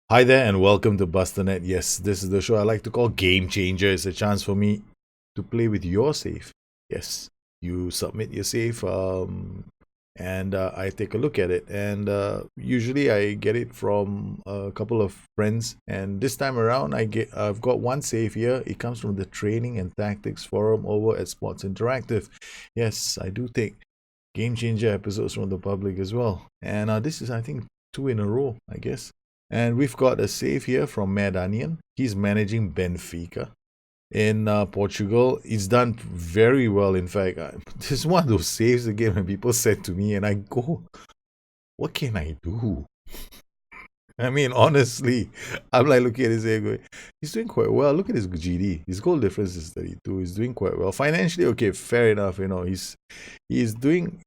Hi there and welcome to Bustthenet. Yes, this is the show I like to call Gamechanger. It's a chance for me to play with your save. Yes, you submit your save and I take a look at it. And usually I get it from a couple of friends. And this time around, I've got one save here. It comes from the Training and Tactics Forum over at Sports Interactive. Yes, I do take Gamechanger episodes from the public as well. And this is, I think, two in a row, I guess. And we've got a save here from Mad Onion. He's managing Benfica in Portugal. He's done very well. In fact, this is one of those saves again when people said to me, and I go, "What can I do?" I mean, honestly, I'm like looking at his ego. Going, he's doing quite well. Look at his GD. His goal difference is 32. He's doing quite well financially. Okay, fair enough. He's doing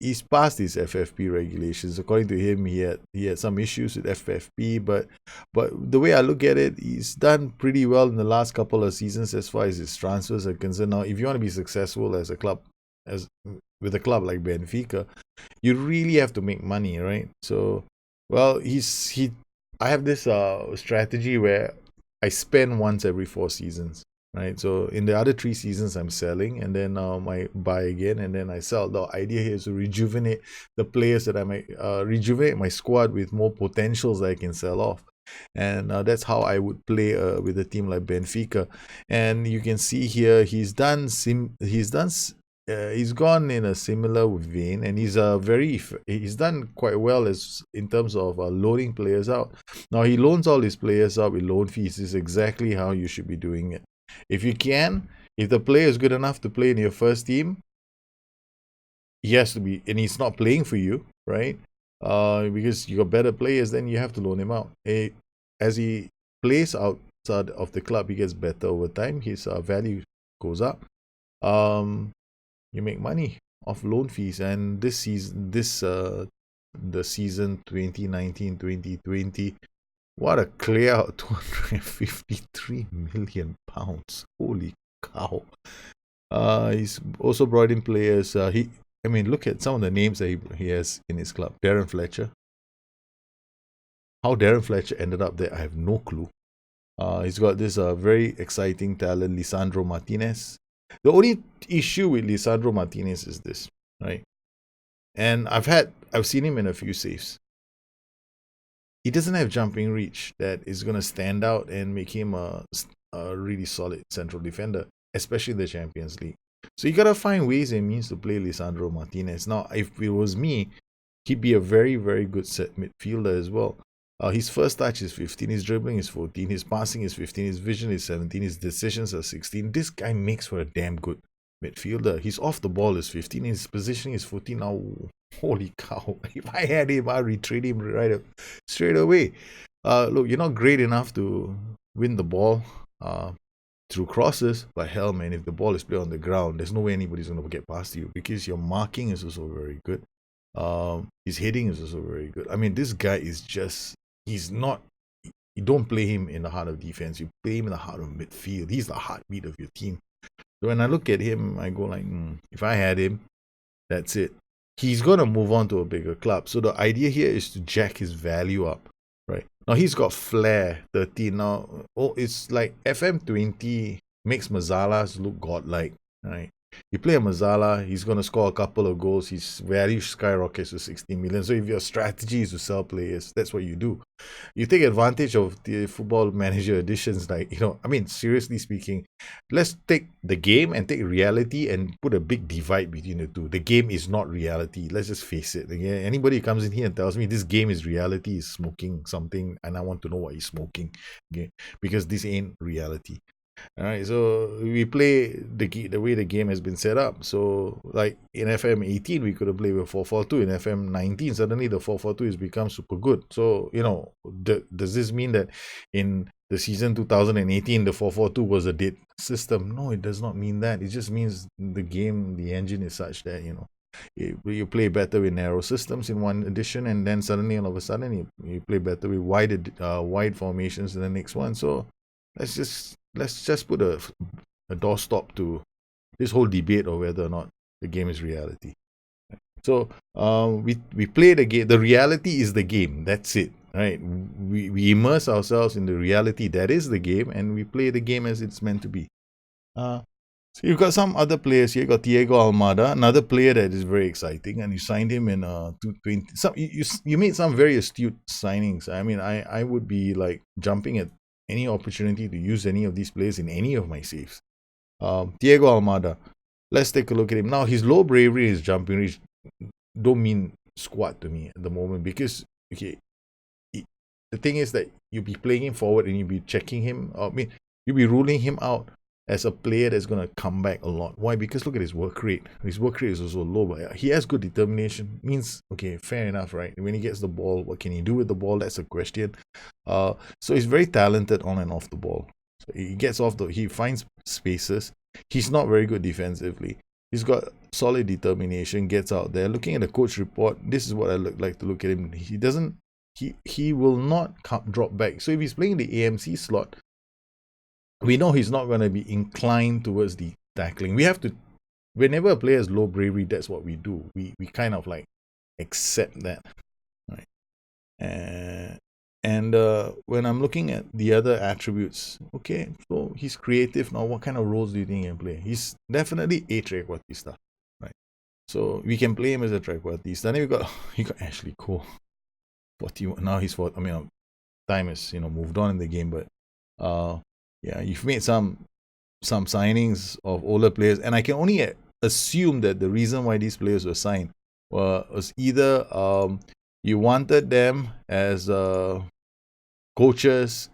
he's passed his FFP regulations. According to him, he had some issues with FFP, but the way I look at it, he's done pretty well in the last couple of seasons as far as his transfers are concerned. Now, if you want to be successful as a club, as with a club like Benfica, you really have to make money, right? So, well, I have this strategy where I spend once every 4 seasons, right? So in the other 3 seasons, I'm selling, and then I buy again, and then I sell. The idea here is to rejuvenate the players that I might rejuvenate my squad with more potentials that I can sell off. And that's how I would play with a team like Benfica. And you can see here he's gone in a similar vein, and he's done quite well as in terms of loaning players out. Now he loans all his players out with loan fees. This is exactly how you should be doing it. If the player is good enough to play in your first team, he has to be, and he's not playing for you, right? Because you got better players, then you have to loan him out. As he plays outside of the club, he gets better over time. His value goes up. Um, you make money off loan fees, and the season 2019-2020, what a clear out, 253 million pounds. Holy cow. He's also brought in players. Look at some of the names that he has in his club. Darren Fletcher. How Darren Fletcher ended up there, I have no clue. He's got this very exciting talent, Lisandro Martinez. The only issue with Lisandro Martinez is this, right? And I've seen him in a few saves. He doesn't have jumping reach that is going to stand out and make him a really solid central defender, especially the Champions League. So you got to find ways and means to play Lisandro Martinez. Now, if it was me, he'd be a very, very good set midfielder as well. His first touch is 15, his dribbling is 14, his passing is 15, his vision is 17, his decisions are 16. This guy makes for a damn good midfielder. His off the ball is 15, his positioning is 14. Now, holy cow! If I had him, I'd retrade him straight away. Look, you're not great enough to win the ball through crosses, but hell, man, if the ball is played on the ground, there's no way anybody's going to get past you because your marking is also very good. His heading is also very good. I mean, this guy is just, he's not, you don't play him in the heart of defense, you play him in the heart of midfield. He's the heartbeat of your team. So when I look at him, I go like, if I had him, that's it. He's going to move on to a bigger club. So the idea here is to jack his value up, right? Now he's got flair, 13. Now, it's like FM20 makes Mazalas look godlike, right? You play a Mazala, he's going to score a couple of goals, his value skyrockets to 16 million. So if your strategy is to sell players, that's what you do. You take advantage of the football manager editions, like, seriously speaking, let's take the game and take reality and put a big divide between the two. The game is not reality. Let's just face it. Okay? Anybody comes in here and tells me this game is reality, is smoking something, and I want to know what he's smoking. Okay? Because this ain't reality. All right, so we play the way the game has been set up. So, like in FM 18, we could have played with 4-4-2. In FM 19, suddenly the 4-4-2 has become super good. So, does this mean that in the season 2018, the 4-4-2 was a dead system? No, it does not mean that. It just means the engine is such that, you play better with narrow systems in one edition, and then suddenly, all of a sudden, you play better with wide formations in the next one. So, let's just put a doorstop to this whole debate of whether or not the game is reality. So we play the game. The reality is the game. That's it. right? We immerse ourselves in the reality that is the game, and we play the game as it's meant to be. Uh, so you've got some other players here. You got Diego Almada, another player that is very exciting, and you signed him in 220. You made some very astute signings. I mean, I would be like jumping at any opportunity to use any of these players in any of my saves. Diego Almada. Let's take a look at him now. His low bravery, his jumping reach don't mean squat to me at the moment because okay, the thing is that you'll be playing him forward and you'll be checking him. I mean, you'll be ruling him out as a player that's going to come back a lot. Why? Because look at his work rate. His work rate is also low, but he has good determination. Means, okay, fair enough, right? When he gets the ball, what can he do with the ball? That's a question. So he's very talented on and off the ball. So he gets off he finds spaces. He's not very good defensively. He's got solid determination, gets out there. Looking at the coach report, this is what I like to look at him. He will not drop back. So if he's playing the AMC slot, we know he's not going to be inclined towards the tackling. We have to, whenever a player has low bravery, that's what we do. We kind of like accept that, right? And when I'm looking at the other attributes, okay, so he's creative. Now, what kind of roles do you think he can play? He's definitely a trequartista, right? So we can play him as a trequartista. Then you got Ashley Cole. 41. Now he's 40. I mean, time has moved on in the game, but yeah, you've made some signings of older players, and I can only assume that the reason why these players were signed was either you wanted them as coaches,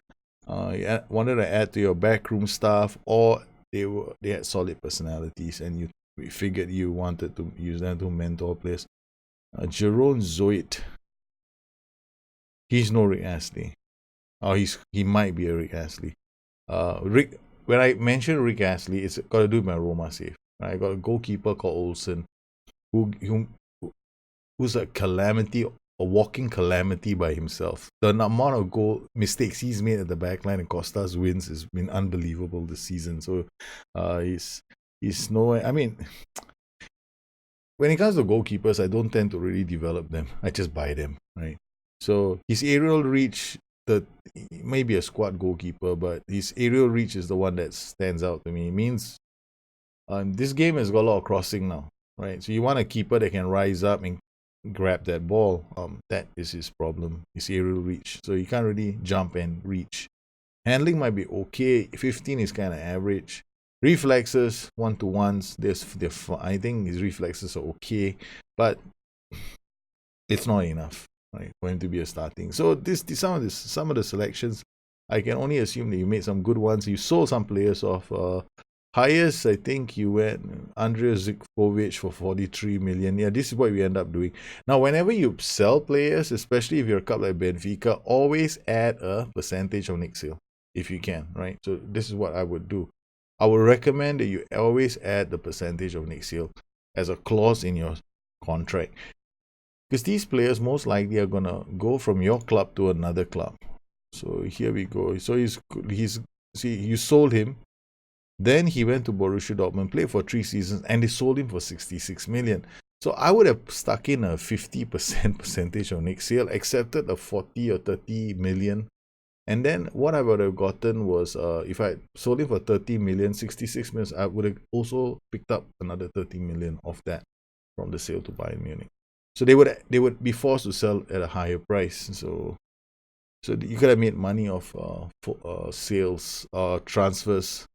you wanted to add to your backroom staff, or they had solid personalities, and you figured you wanted to use them to mentor players. Jerome Zoid. He's no Rick Astley. Oh, he might be a Rick Astley. When I mention Rick Astley, it's got to do with my Roma save. Right? I got a goalkeeper called Olsen, who's a calamity, a walking calamity by himself. The amount of goal mistakes he's made at the back line and Costa's wins has been unbelievable this season. So he's no. I mean, when it comes to goalkeepers, I don't tend to really develop them. I just buy them, right? So his aerial reach, maybe a squad goalkeeper, but his aerial reach is the one that stands out to me. It means this game has got a lot of crossing now, right? So you want a keeper that can rise up and grab that ball. That is his problem, his aerial reach. So you can't really jump and reach. Handling might be okay. 15 is kind of average. Reflexes, 1-to-1s, I think his reflexes are okay, but it's not enough, right, for him to be a starting. So some of the selections, I can only assume that you made some good ones. You sold some players off. Highest, I think you went Andrei Zivkovic for 43 million. Yeah, this is what we end up doing. Now, whenever you sell players, especially if you're a club like Benfica, always add a percentage of next sale if you can, right? So this is what I would do. I would recommend that you always add the percentage of next sale as a clause in your contract. Because these players most likely are going to go from your club to another club. So here we go. So you sold him. Then he went to Borussia Dortmund, played for 3 seasons, and they sold him for 66 million. So I would have stuck in a 50% percentage of next sale, accepted a 40 or 30 million. And then what I would have gotten was, if I sold him for 30 million, 66 million, I would have also picked up another 30 million of that from the sale to Bayern Munich. So they would be forced to sell at a higher price. So you could have made money off sales, transfers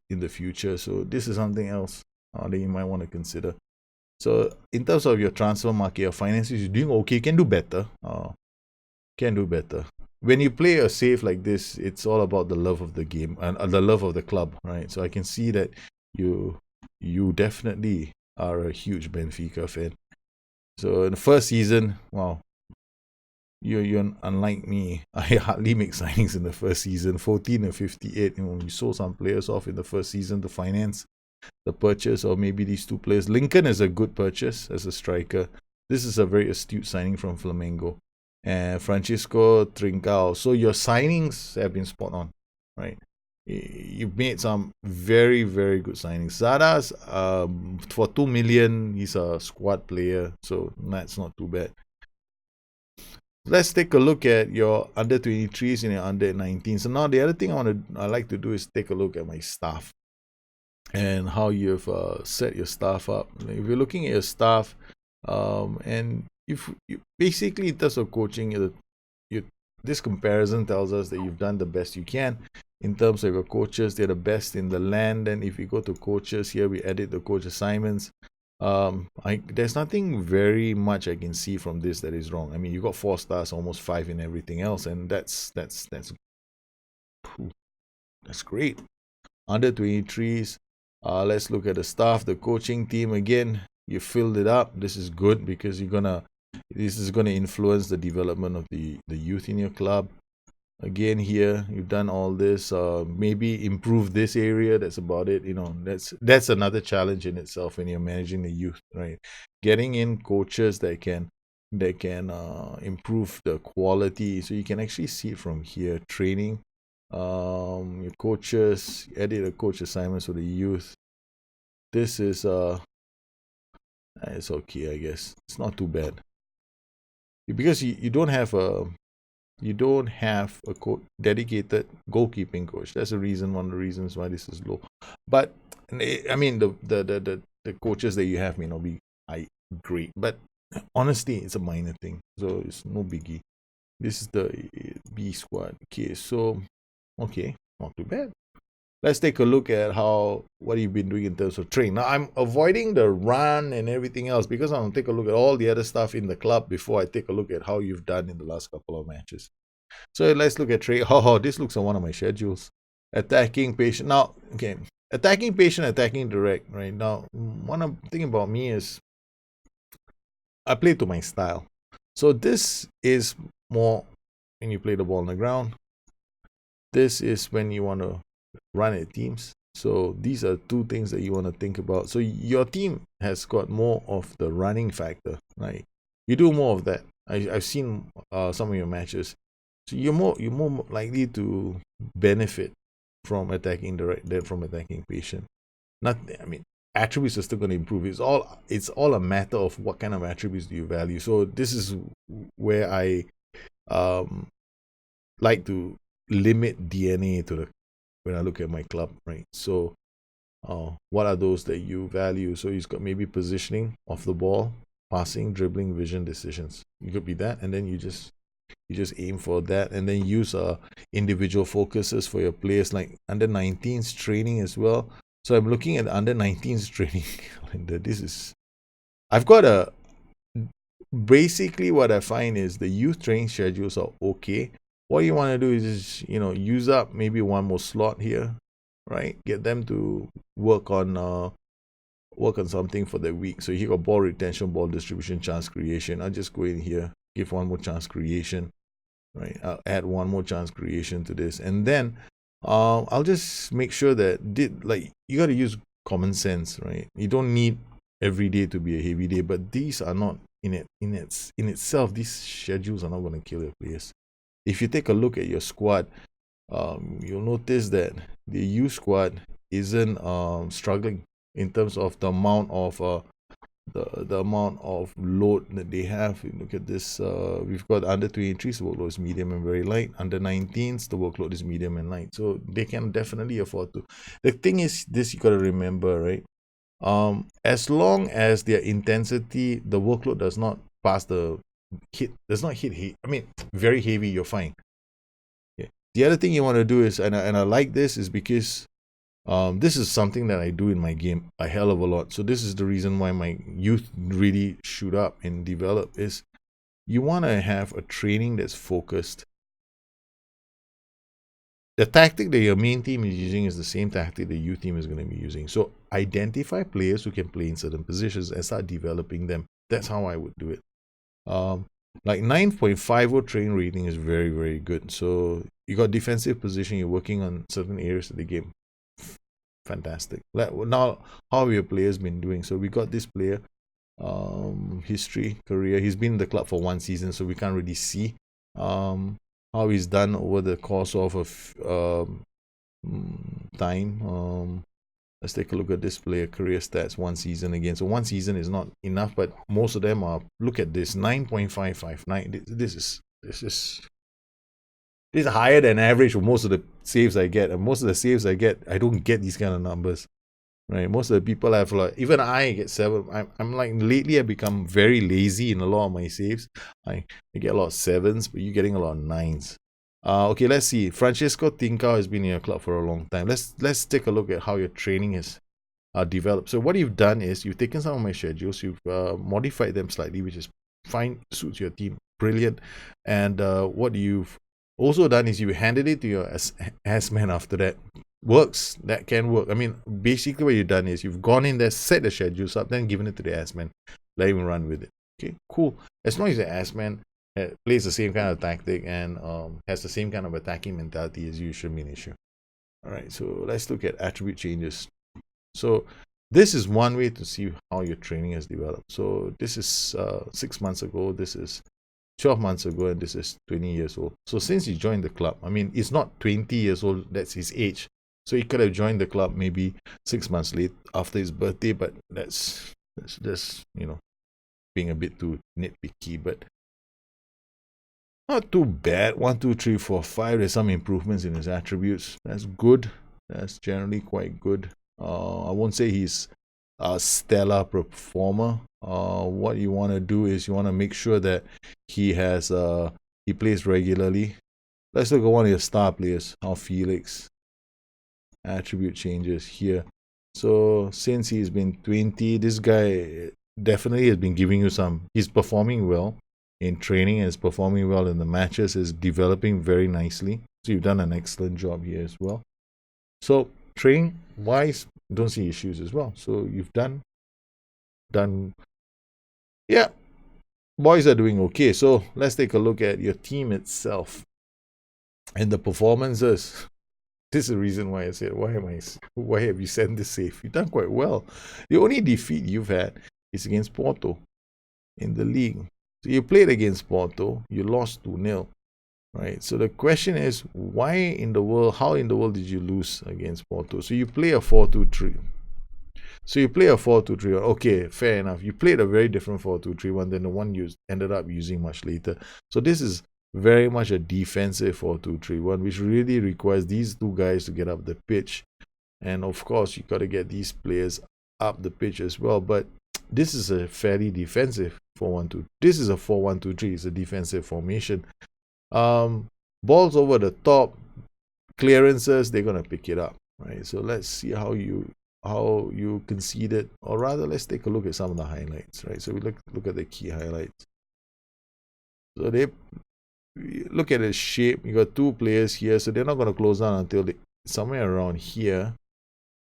in the future. So this is something else that you might want to consider. So in terms of your transfer market, your finances, you're doing okay. You can do better. When you play a save like this, it's all about the love of the game and the love of the club, right? So I can see that you definitely are a huge Benfica fan. So in the first season, wow, you're unlike me. I hardly make signings in the first season. 14 and 58. We sold some players off in the first season to finance the purchase, or maybe these 2 players. Lincoln is a good purchase as a striker. This is a very astute signing from Flamengo. And Francisco Trincao. So your signings have been spot on, right? You've made some very, very good signings. Zada's for 2 million, he's a squad player, so that's not too bad. Let's take a look at your under 23s and your under 19s. So now the other thing I like to do is take a look at my staff and how you've set your staff up. If you're looking at your staff, and if you, basically in terms of coaching, this comparison tells us that you've done the best you can in terms of your coaches. They're the best in the land. And if you go to coaches here, we edit the coach assignments. There's nothing very much I can see from this that is wrong. I mean, you got 4 stars, almost 5 in everything else, and that's great. Under 23s, let's look at the staff, the coaching team. Again, you filled it up. This is good because this is gonna influence the development of the youth in your club. Again, here you've done all this. Maybe improve this area. That's about it. That's another challenge in itself when you're managing the youth, right? Getting in coaches that can improve the quality, so you can actually see it from here. Training, your coaches, edit the coach assignments for the youth. This is it's okay, I guess. It's not too bad because you don't have a dedicated goalkeeping coach. That's one of the reasons why this is low. But I mean, the coaches that you have may not be great, but honestly, it's a minor thing, so it's no biggie. This is the B squad. Okay, so okay, not too bad. Let's take a look at what you've been doing in terms of training. Now, I'm avoiding the run and everything else because I want to take a look at all the other stuff in the club before I take a look at how you've done in the last couple of matches. So let's look at trade. This looks on one of my schedules. Attacking patient. Now, okay, attacking patient, attacking direct. Right now, one thing about me is I play to my style. So this is more when you play the ball on the ground. This is when you want to run at teams. So these are 2 things that you want to think about. So your team has got more of the running factor, right? You do more of that. I've seen some of your matches. So you're more likely to benefit from attacking direct than from attacking patient. Attributes are still going to improve. It's all a matter of what kind of attributes do you value. So this is where I like to limit DNA to when I look at my club, right? So what are those that you value? So he's got maybe positioning, off the ball, passing, dribbling, vision, decisions. You could be that, and then you just aim for that, and then use individual focuses for your players, like under 19s training as well. So I'm looking at under 19s training. I've got basically what I find is the youth training schedules are okay. What you want to do is use up maybe one more slot here, right? Get them to work on something for the week. So you got ball retention, ball distribution, chance creation. I'll just go in here, give one more chance creation, right? I'll add one more chance creation to this, and then I'll just make sure that you got to use common sense, right? You don't need every day to be a heavy day, but these are not in itself. These schedules are not going to kill your players. If you take a look at your squad, you'll notice that the U squad isn't struggling in terms of the amount of the amount of load that they have. You look at this, we've got under 23s, the workload is medium and very light. Under 19s, the workload is medium and light. So they can definitely afford to. The thing is, this you got to remember, right? As long as their intensity, the workload does not pass very heavy, you're fine. Yeah. The other thing you want to do is, and I like this, is because this is something that I do in my game a hell of a lot. So this is the reason why my youth really shoot up and develop, is you want to have a training that's focused. The tactic that your main team is using is the same tactic the youth team is going to be using. So identify players who can play in certain positions and start developing them. That's how I would do it. Like 9.50 train rating is very, very good. So you got defensive position, you're working on certain areas of the game. Fantastic. Now, how have your players been doing? So we got this player, history, career. He's been in the club for 1 season, so we can't really see how he's done over the course of time. Let's take a look at this player career stats, 1 season again. So 1 season is not enough, but most of them are. Look at this, 9.559. This is this is higher than average for most of the saves I get. And most of the saves I get, I don't get these kind of numbers. Right? Most of the people have like, even I get 7. I'm like, lately I've become very lazy in a lot of my saves. I get a lot of 7s, but you're getting a lot of 9s. Okay, let's see. Francisco Tincao has been in your club for a long time. Let's take a look at how your training is developed. So what you've done is you've taken some of my schedules, you've modified them slightly, which is fine, suits your team, brilliant. And what you've also done is you handed it to your S-man after that. Works. That can work. I mean, basically what you've done is you've gone in there, set the schedules up, then given it to the S-man. Let him run with it. Okay, cool. As long as the S-man plays the same kind of tactic and has the same kind of attacking mentality as you, shouldn't be an issue. All right, so let's look at attribute changes. So this is one way to see how your training has developed. So this is 6 months ago, this is 12 months ago, and this is 20 years old. So since he joined the club, I mean, it's not 20 years old, that's his age. So he could have joined the club maybe 6 months late after his birthday, but that's just, you know, being a bit too nitpicky, but not too bad. 1, 2, 3, 4, 5. There's some improvements in his attributes. That's good. That's generally quite good. I won't say he's a stellar performer. What you want to do is you want to make sure that he has he plays regularly. Let's look at one of your star players, how Felix. Attribute changes here. So since he's been 20, this guy definitely has been giving you some. He's performing well in training and is performing well in the matches, is developing very nicely. So you've done an excellent job here as well. So training wise, don't see issues as well. So you've done, yeah, boys are doing okay. So let's take a look at your team itself and the performances. This is the reason why I said, why have you sent this save? You've done quite well. The only defeat you've had is against Porto in the league. So you played against Porto, you lost 2-0. Right. So the question is, why in the world, how in the world did you lose against Porto? So you play a 4-2-3. So you play a 4-2-3-1. Okay, fair enough. You played a very different 4-2-3-1 than the one you ended up using much later. So this is very much a defensive 4-2-3-1, which really requires these two guys to get up the pitch. And of course, you got to get these players up the pitch as well. But this is a fairly defensive 4-1-2. This is a 4-1-2-3. It's a defensive formation. Balls over the top, clearances, they're gonna pick it up, right? So let's see how you conceded, or rather, let's take a look at some of the highlights, right? So we look at the key highlights. So they look at the shape. You got two players here, so they're not gonna close down until somewhere around here.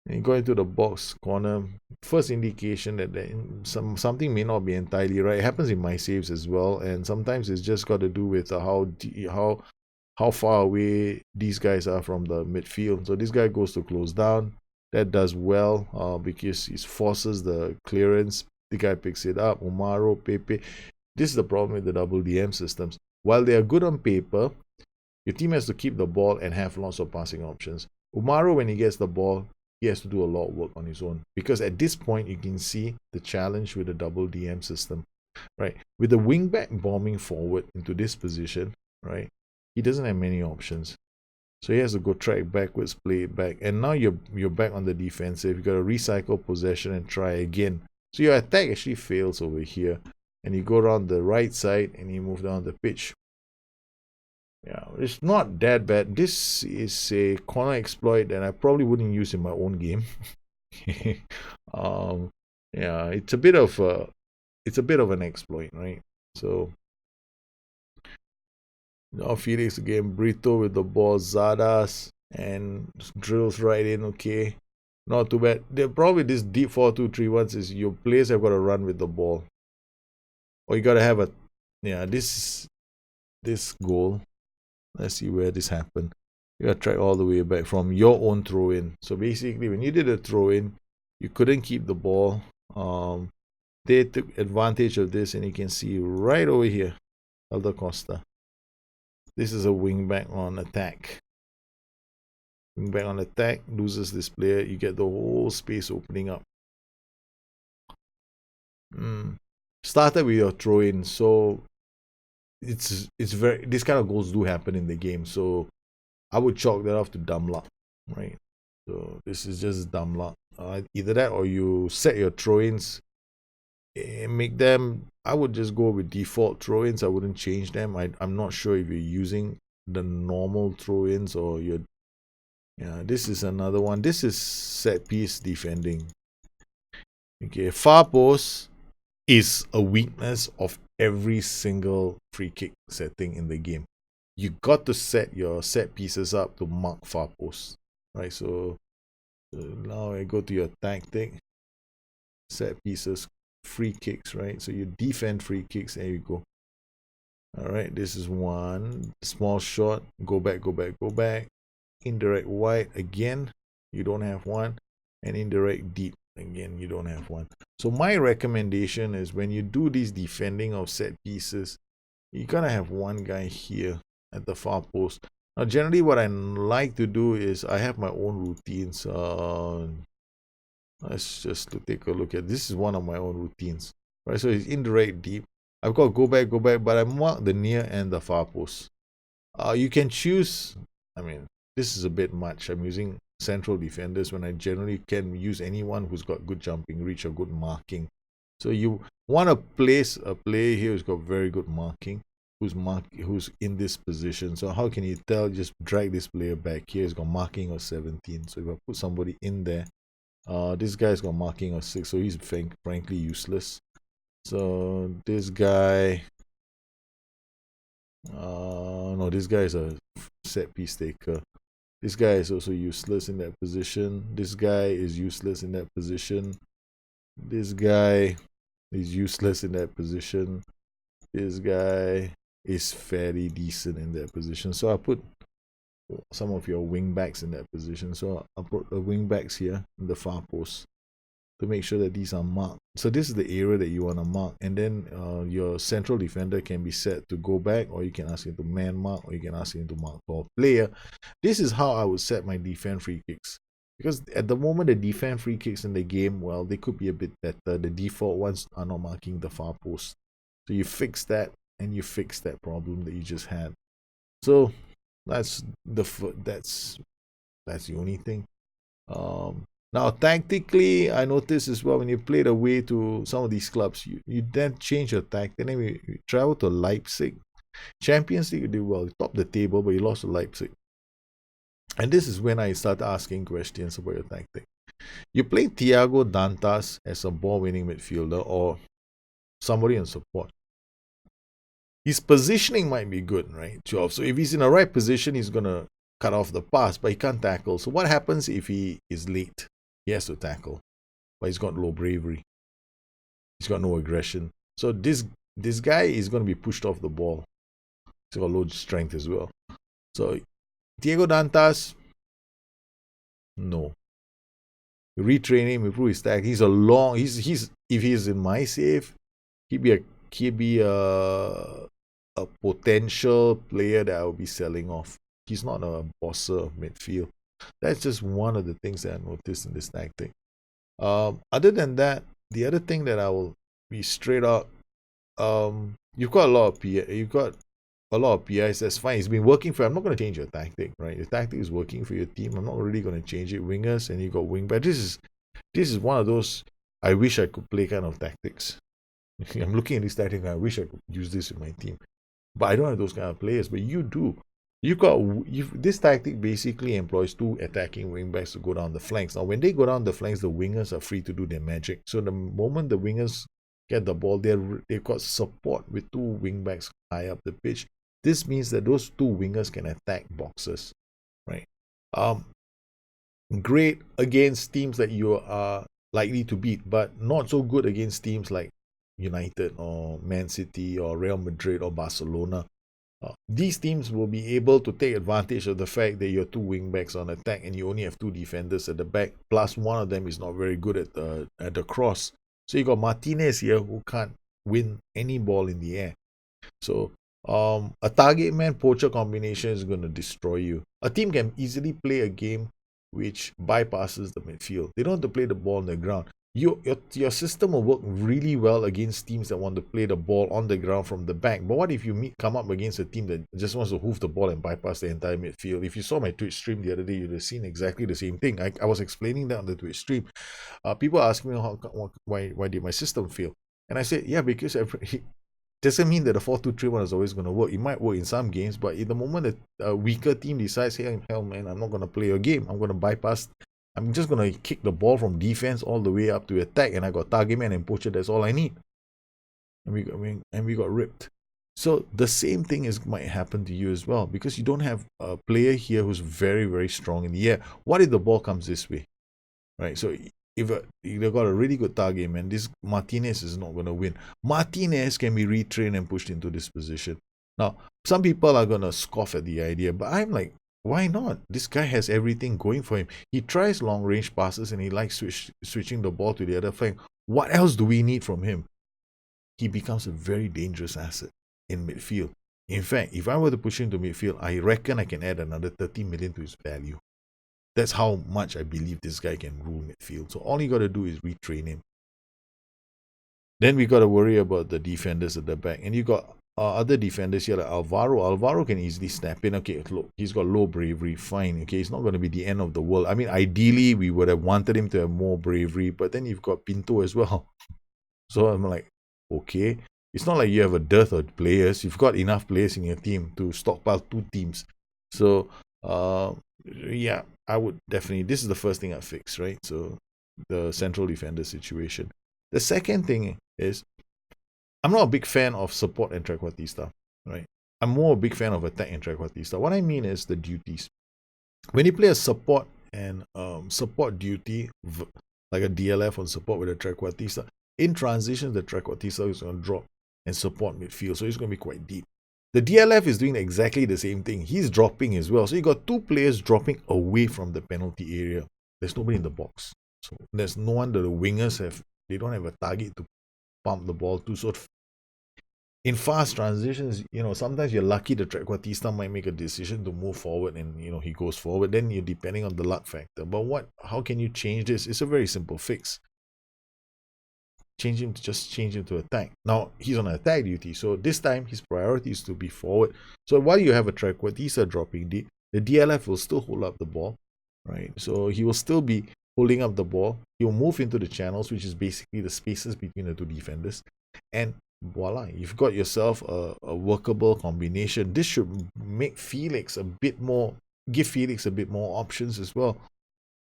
And you go into the box corner. First indication that something may not be entirely right. It happens in my saves as well, and sometimes it's just got to do with how far away these guys are from the midfield. So this guy goes to close down. That does well because it forces the clearance. The guy picks it up. Umaro, Pepe. This is the problem with the double DM systems. While they are good on paper, your team has to keep the ball and have lots of passing options. Umaro, when he gets the ball, he has to do a lot of work on his own, because at this point you can see the challenge with the double DM system, right? With the wingback bombing forward into this position, right, he doesn't have many options, so he has to go track backwards, play it back, and now you're back on the defensive. You got to recycle possession and try again. So your attack actually fails over here, and you go around the right side and you move down the pitch. Yeah, it's not that bad. This is a corner exploit that I probably wouldn't use in my own game. Yeah, it's a bit of an exploit, right? So now Felix again, Brito with the ball, Zadas, and drills right in. Okay, not too bad. The problem with this deep 4-2-3-1 is your players have got to run with the ball, or you got to have a this goal. Let's see where this happened. You gotta track all the way back from your own throw in. So basically, when you did a throw in, you couldn't keep the ball. They took advantage of this, and you can see right over here, Aldo Costa. This is a wing back on attack. Wing back on attack, loses this player. You get the whole space opening up. Started with your throw in, so it's very, this kind of goals do happen in the game. So I would chalk that off to dumb luck, right? So this is just dumb luck. Either that or you set your throw-ins and make them. I would just go with default throw-ins. I wouldn't change them. I'm not sure if you're using the normal throw-ins or you're. Yeah, this is another one. This is set piece defending. Okay, far post is a weakness of every single free kick setting in the game. You got to set your set pieces up to mark far post, right? So now I go to your tactic, set pieces, free kicks, right? So you defend free kicks. There you go. All right, this is one small shot. Go back, go back, go back. Indirect wide again. You don't have one, and indirect deep. Again, you don't have one. So my recommendation is when you do these defending of set pieces, you gotta have one guy here at the far post. Now, generally, what I like to do is I have my own routines. Let's just take a look at this. Is one of my own routines, right? So it's indirect deep. I've got go back, but I mark the near and the far post. You can choose. I mean, this is a bit much. I'm using central defenders when I generally can use anyone who's got good jumping reach or good marking. So you want to place a player here who's got very good marking, who's in this position. So how can you tell? Just drag this player back here. He's got marking of 17. So if I put somebody in there, this guy's got marking of 6, so he's frankly useless. So this guy, no, this guy is a set piece taker. This guy is also useless in that position. This guy is useless in that position. This guy is useless in that position. This guy is fairly decent in that position. So I put some of your wing backs in that position. So I'll put the wing backs here in the far post to make sure that these are marked. So this is the area that you want to mark, and then your central defender can be set to go back, or you can ask him to man mark, or you can ask him to mark for a player. This is how I would set my defense free kicks, because at the moment the defense free kicks in the game, well, they could be a bit better. The default ones are not marking the far post, so you fix that, and you fix that problem that you just had. So that's the only thing. Now, tactically, I noticed as well when you played away to some of these clubs, you then change your tactic. Then we travel to Leipzig. Champions League, you did well. You topped the table, but you lost to Leipzig. And this is when I started asking questions about your tactic. You play Thiago Dantas as a ball-winning midfielder or somebody in support. His positioning might be good, right? 12. So if he's in the right position, he's going to cut off the pass, but he can't tackle. So what happens if he is late? He has to tackle, but he's got low bravery. He's got no aggression. So this guy is going to be pushed off the ball. He's got low strength as well. So Diego Dantas, no. You retrain him, improve his tag. He's if he's in my save, he'd be a potential player that I will be selling off. He's not a bosser of midfield. That's just one of the things that I noticed in this tactic. Other than that, the other thing that I will be straight up, you've got a lot of PIs. That's fine. It's been working for. I'm not going to change your tactic, right? The tactic is working for your team. I'm not really going to change it. Wingers, and you got wing back. This is one of those I wish I could play kind of tactics. I'm looking at this tactic and I wish I could use this in my team, but I don't have those kind of players. But you do. This tactic basically employs 2 attacking wingbacks to go down the flanks. Now, when they go down the flanks, the wingers are free to do their magic. So the moment the wingers get the ball, they've got support with 2 wingbacks high up the pitch. This means that those 2 wingers can attack boxes, right? Great against teams that you are likely to beat, but not so good against teams like United or Man City or Real Madrid or Barcelona. These teams will be able to take advantage of the fact that you're 2 wingbacks on attack and you only have 2 defenders at the back, plus one of them is not very good at the cross. So you got Martinez here who can't win any ball in the air. So a target man poacher combination is going to destroy you. A team can easily play a game which bypasses the midfield. They don't have to play the ball on the ground. your system will work really well against teams that want to play the ball on the ground from the back. But what if you come up against a team that just wants to hoof the ball and bypass the entire midfield? If you saw my Twitch stream the other day, you'd have seen exactly the same thing. I was explaining that on the Twitch stream. People ask me why did my system fail, and I said, yeah, because doesn't mean that the 4-2-3-1 is always going to work. It might work in some games, but in the moment that a weaker team decides, hey, hell man, I'm not going to play your game, I'm going to bypass, I'm just going to kick the ball from defense all the way up to attack, and I got target man and poacher, that's all I need. And we got ripped. So the same thing might happen to you as well, because you don't have a player here who's very, very strong in the air. What if the ball comes this way? Right? So if they've got a really good target man, this Martinez is not going to win. Martinez can be retrained and pushed into this position. Now, some people are going to scoff at the idea, but I'm like, why not? This guy has everything going for him. He tries long range passes and he likes switching the ball to the other flank. What else do we need from him? He becomes a very dangerous asset in midfield. In fact, if I were to push him to midfield, I reckon I can add another 30 million to his value. That's how much I believe this guy can rule midfield. So all you got to do is retrain him. Then we got to worry about the defenders at the back. And you got other defenders here like Alvaro. Alvaro can easily snap in. Okay, look, he's got low bravery. Fine. Okay, it's not going to be the end of the world. I mean, ideally, we would have wanted him to have more bravery. But then you've got Pinto as well. So I'm like, okay. It's not like you have a dearth of players. You've got enough players in your team to stockpile 2 teams. So, yeah, I would definitely, this is the first thing I fix, right? So the central defender situation. The second thing is, I'm not a big fan of support and trequartista, right? I'm more a big fan of attack and trequartista. What I mean is the duties. When you play a support and support duty, like a DLF on support with a trequartista, in transition, the trequartista is going to drop and support midfield, so it's going to be quite deep. The DLF is doing exactly the same thing. He's dropping as well. So you got 2 players dropping away from the penalty area. There's nobody in the box. So there's no one that the wingers have. They don't have a target to pump the ball to. So in fast transitions, sometimes you're lucky the trequartista might make a decision to move forward and, he goes forward. Then you're depending on the luck factor. But how can you change this? It's a very simple fix. Change him to attack. Now he's on attack duty, so this time his priority is to be forward. So while you have a trequartista dropping deep, the DLF will still hold up the ball, right? So he will still be holding up the ball. He'll move into the channels, which is basically the spaces between the 2 defenders, and voila, you've got yourself a workable combination. This should make Felix give Felix a bit more options as well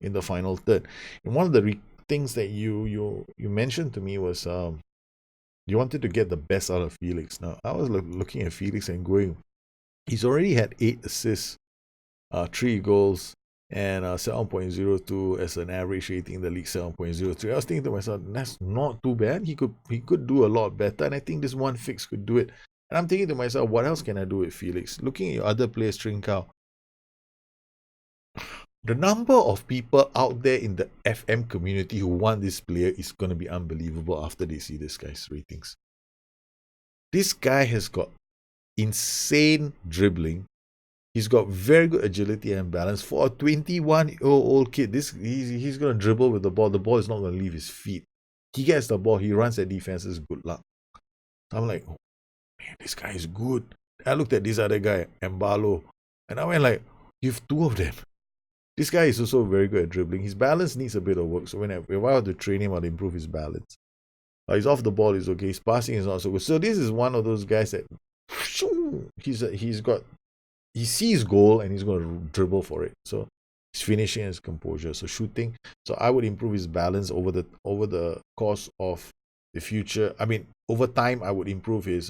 in the final third. And one of the things that you mentioned to me was you wanted to get the best out of Felix. Now I was looking at Felix and going, he's already had 8 assists, 3 goals, and 7.02 as an average rating in the league, 7.03. I was thinking to myself, that's not too bad. He could do a lot better, and I think this one fix could do it. And I'm thinking to myself, what else can I do with Felix? Looking at your other players, Trincao, the number of people out there in the FM community who want this player is going to be unbelievable after they see this guy's ratings. This guy has got insane dribbling. He's got very good agility and balance. For a 21-year-old kid, he's going to dribble with the ball. The ball is not going to leave his feet. He gets the ball. He runs at defenses. Good luck. I'm like, oh, man, this guy is good. I looked at this other guy, Mbalo, and I went like, you have 2 of them. This guy is also very good at dribbling. His balance needs a bit of work. So if I were to train him, I'll improve his balance. He's off the ball, is okay. His passing is not so good. So this is one of those guys that he sees goal and he's going to dribble for it. So his finishing and his composure. So shooting. So I would improve his balance over the course of the future. I mean, over time, I would improve his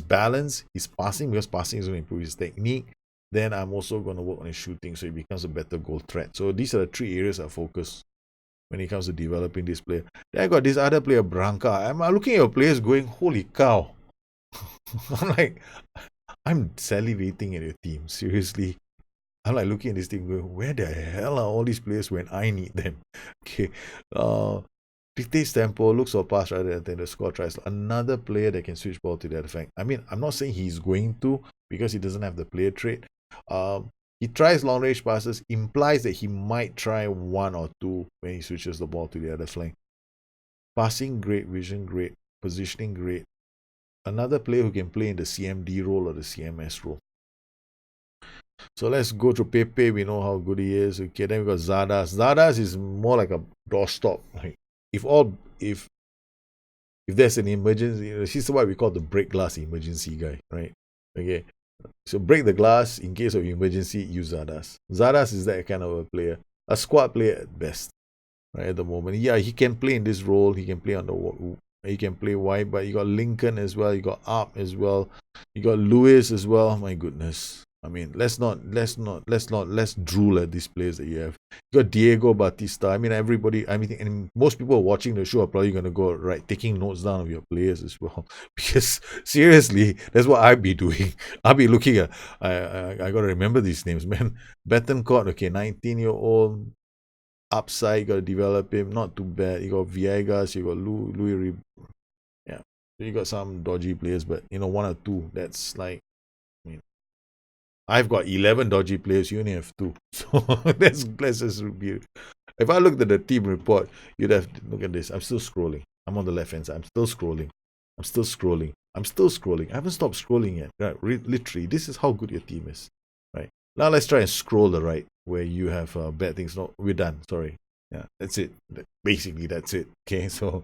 balance, his passing, because passing is going to improve his technique. Then I'm also going to work on his shooting so he becomes a better goal threat. So these are the 3 areas I focus when it comes to developing this player. Then I got this other player, Branca. I'm looking at your players going, holy cow. I'm like, I'm salivating at your team. Seriously. I'm like looking at this thing going, where the hell are all these players when I need them? Okay. Dictates tempo, looks for pass rather than the score tries. Another player that can switch ball to the other flank. I mean, I'm not saying he's going to, because he doesn't have the player trait. He tries long range passes, implies that he might try 1 or 2 when he switches the ball to the other flank. Passing great, vision great, positioning great. Another player who can play in the CMD role or the CMS role. So let's go to Pepe. We know how good he is. Okay, then we got Zardas. Zardas is more like a doorstop. Like if there's an emergency, this is what we call the break glass emergency guy, right? Okay, so break the glass in case of emergency. Use Zardas. Zardas is that kind of a player, a squad player at best, right? At the moment, yeah, he can play in this role. He can play on the. He can play wide, but you got Lincoln as well. You got Up as well. You got Lewis as well. My goodness. I mean, let's drool at these players that you have. You got Diego Batista. I mean, everybody. I mean, and most people watching the show are probably going to go right taking notes down of your players as well, because seriously, that's what I'd be doing. I'll be looking at. I got to remember these names, man. Betancourt, okay, 19-year-old. Upside, got to develop him. Not too bad. You got Viegas. You got Louis. Yeah, you got some dodgy players, but one or two. That's like. I've got 11 dodgy players. You only have 2. So let's just be. If I looked at the team report, you'd have to look at this. I'm still scrolling. I'm on the left hand side. I'm still scrolling. I haven't stopped scrolling yet. Right? Literally, this is how good your team is. Right now, let's try and scroll the right where you have bad things. No, we're done. Sorry. Yeah, that's it. Basically, that's it. Okay, so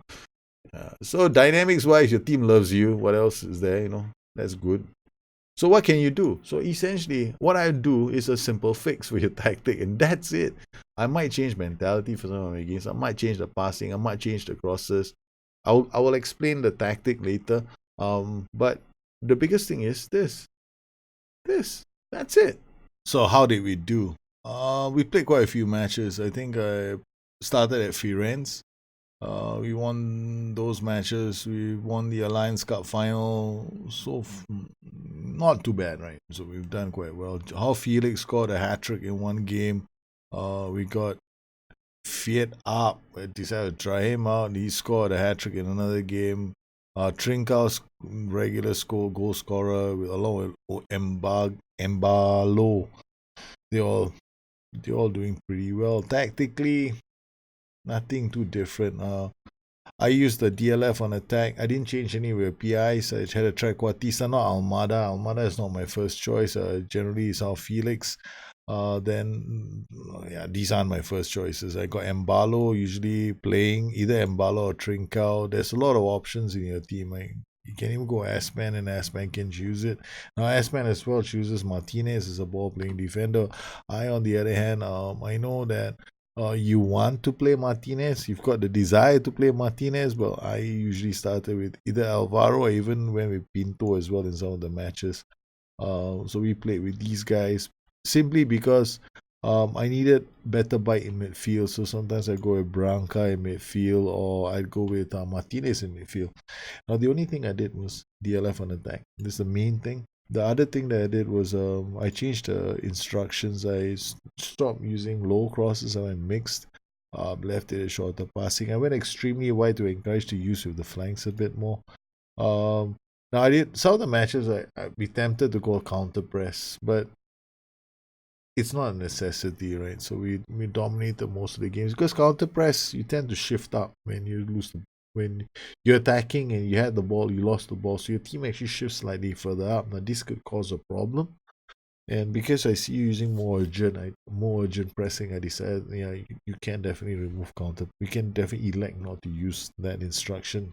dynamics wise, your team loves you. What else is there? That's good. So what can you do? So essentially, what I do is a simple fix for your tactic, and that's it. I might change mentality for some of my games. I might change the passing. I might change the crosses. I will explain the tactic later. But the biggest thing is this. That's it. So how did we do? We played quite a few matches. I think I started at Firenze. We won those matches. We won the Alliance Cup final. So not too bad, right? So we've done quite well. How Felix scored a hat-trick in one game. We got Fiat up. I decided to try him out. He scored a hat-trick in another game. Trincão's regular goal scorer along with Embalo. They're all doing pretty well. Tactically, nothing too different. I used the DLF on attack. I didn't change any with PIs. I had to try Quatisa, not Almada. Almada is not my first choice. Generally, it's our Felix. These aren't my first choices. I got Embalo usually playing either Embalo or Trincão. There's a lot of options in your team. You can even go Aspan, and Aspan can choose it. Now, Aspan as well chooses Martinez as a ball-playing defender. I, on the other hand, I know that you want to play Martinez. You've got the desire to play Martinez, but I usually started with either Alvaro or even went with Pinto as well in some of the matches. So we played with these guys simply because I needed better bite in midfield. So sometimes I go with Branca in midfield, or I'd go with Martinez in midfield. Now the only thing I did was DLF on attack. This is the main thing. The other thing that I did was I changed the instructions. I stopped using low crosses and I mixed. Left it shorter passing. I went extremely wide to encourage the use with the flanks a bit more. Now I did some of the matches. I'd be tempted to go counter press, but it's not a necessity, right? So we dominated most of the games because counter press you tend to shift up when you lose when you're attacking and you had the ball, you lost the ball, so your team actually shifts slightly further up. Now this could cause a problem, and because I see you using more urgent pressing, I decided you can definitely remove counter. We can definitely elect not to use that instruction.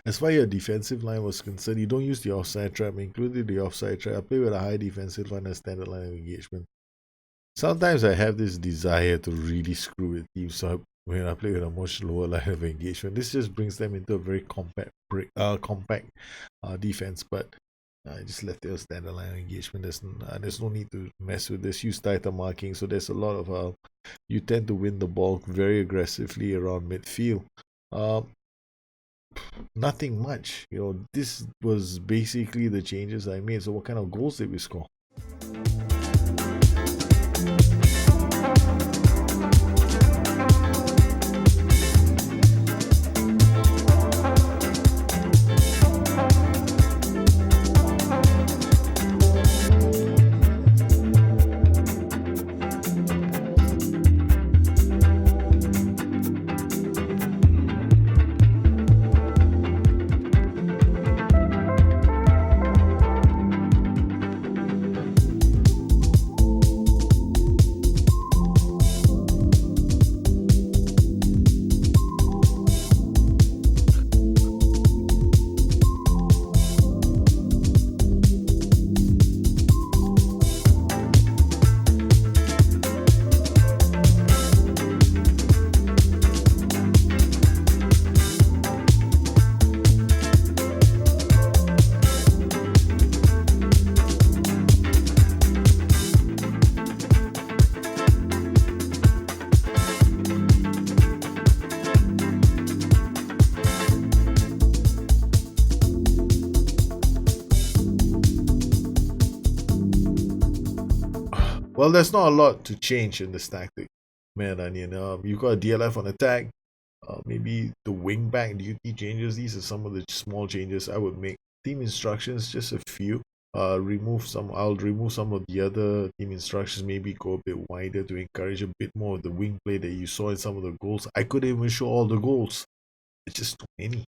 As far as your defensive line was concerned, you don't use the offside trap. Including the offside trap, I play with a high defensive line and standard line of engagement. Sometimes I have this desire to really screw with teams, so when I play with a much lower line of engagement, this just brings them into a very compact defense. But I just left it a standard line of engagement. There's no need to mess with this. Use tighter marking, so there's a lot of you tend to win the ball very aggressively around midfield. Nothing much, this was basically the changes I made. So what kind of goals did we score? Well, there's not a lot to change in this tactic, man. Onion. You got a DLF on attack. Maybe the wing back duty changes. These are some of the small changes I would make. Team instructions, just a few. Remove some. I'll remove some of the other team instructions. Maybe go a bit wider to encourage a bit more of the wing play that you saw in some of the goals. I couldn't even show all the goals. It's just too many.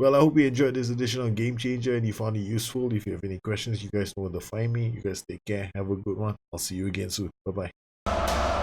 Well, I hope you enjoyed this edition on Game Changer and you found it useful. If you have any questions, you guys know where to find me. You guys take care. Have a good one. I'll see you again soon. Bye bye.